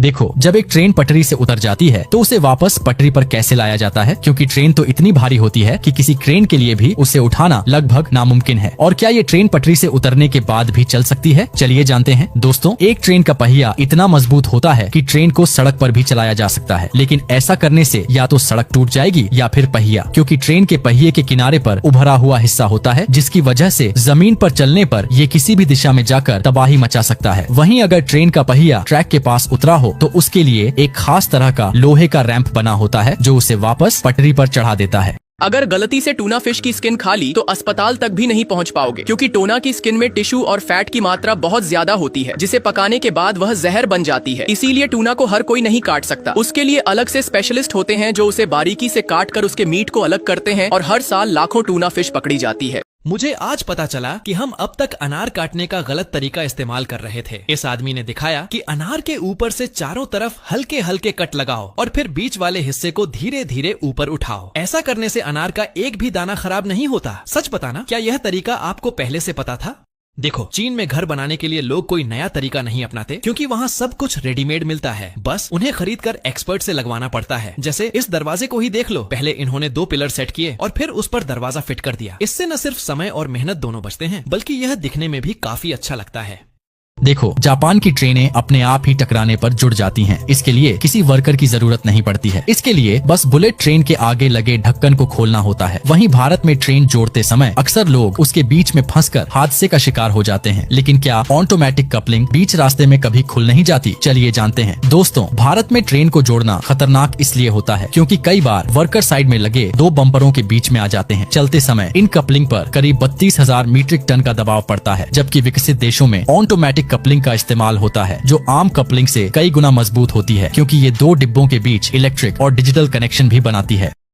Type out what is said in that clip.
देखो, जब एक ट्रेन पटरी से उतर जाती है तो उसे वापस पटरी पर कैसे लाया जाता है, क्योंकि ट्रेन तो इतनी भारी होती है कि किसी क्रेन के लिए भी उसे उठाना लगभग नामुमकिन है। और क्या ये ट्रेन पटरी से उतरने के बाद भी चल सकती है? चलिए जानते हैं। दोस्तों, एक ट्रेन का पहिया इतना मजबूत होता है कि ट्रेन को सड़क पर भी चलाया जा सकता है, लेकिन ऐसा करने से या तो सड़क टूट जाएगी या फिर पहिया, क्योंकि ट्रेन के पहिए के किनारे पर उभरा हुआ हिस्सा होता है, जिसकी वजह से जमीन पर चलने पर ये किसी भी दिशा में जाकर तबाही मचा सकता है। वहीं अगर ट्रेन का पहिया ट्रैक के पास उतरा हो तो उसके लिए एक खास तरह का लोहे का रैंप बना होता है जो उसे वापस पटरी पर चढ़ा देता है। अगर गलती से टूना फिश की स्किन खा ली तो अस्पताल तक भी नहीं पहुंच पाओगे, क्योंकि टोना की स्किन में टिश्यू और फैट की मात्रा बहुत ज्यादा होती है, जिसे पकाने के बाद वह जहर बन जाती है। इसीलिए टूना को हर कोई नहीं काट सकता। उसके लिए अलग से स्पेशलिस्ट होते हैं जो उसे बारीकी से काट कर उसके मीट को अलग करते हैं, और हर साल लाखों टूना फिश पकड़ी जाती है। मुझे आज पता चला कि हम अब तक अनार काटने का गलत तरीका इस्तेमाल कर रहे थे। इस आदमी ने दिखाया कि अनार के ऊपर से चारों तरफ हल्के हल्के कट लगाओ और फिर बीच वाले हिस्से को धीरे धीरे ऊपर उठाओ। ऐसा करने से अनार का एक भी दाना खराब नहीं होता। सच बताना, क्या यह तरीका आपको पहले से पता था? देखो, चीन में घर बनाने के लिए लोग कोई नया तरीका नहीं अपनाते, क्योंकि वहाँ सब कुछ रेडीमेड मिलता है। बस उन्हें खरीद कर एक्सपर्ट से लगवाना पड़ता है। जैसे इस दरवाजे को ही देख लो। पहले इन्होंने 2 पिलर सेट किए और फिर उस पर दरवाजा फिट कर दिया। इससे न सिर्फ समय और मेहनत दोनों बचते हैं, बल्कि यह दिखने में भी काफी अच्छा लगता है। देखो, जापान की ट्रेनें अपने आप ही टकराने पर जुड़ जाती हैं। इसके लिए किसी वर्कर की जरूरत नहीं पड़ती है। इसके लिए बस बुलेट ट्रेन के आगे लगे ढक्कन को खोलना होता है। वहीं भारत में ट्रेन जोड़ते समय अक्सर लोग उसके बीच में फंसकर हादसे का शिकार हो जाते हैं। लेकिन क्या ऑटोमेटिक कपलिंग बीच रास्ते में कभी खुल नहीं जाती? चलिए जानते हैं। दोस्तों, भारत में ट्रेन को जोड़ना खतरनाक इसलिए होता है क्योंकि कई बार वर्कर साइड में लगे 2 बम्परों के बीच में आ जाते हैं। चलते समय इन कपलिंग पर करीब 32,000 मीट्रिक टन का दबाव पड़ता है, जबकि विकसित देशों में ऑटोमेटिक कपलिंग का इस्तेमाल होता है, जो आम कपलिंग से कई गुना मजबूत होती है, क्योंकि ये 2 डिब्बों के बीच इलेक्ट्रिक और डिजिटल कनेक्शन भी बनाती है।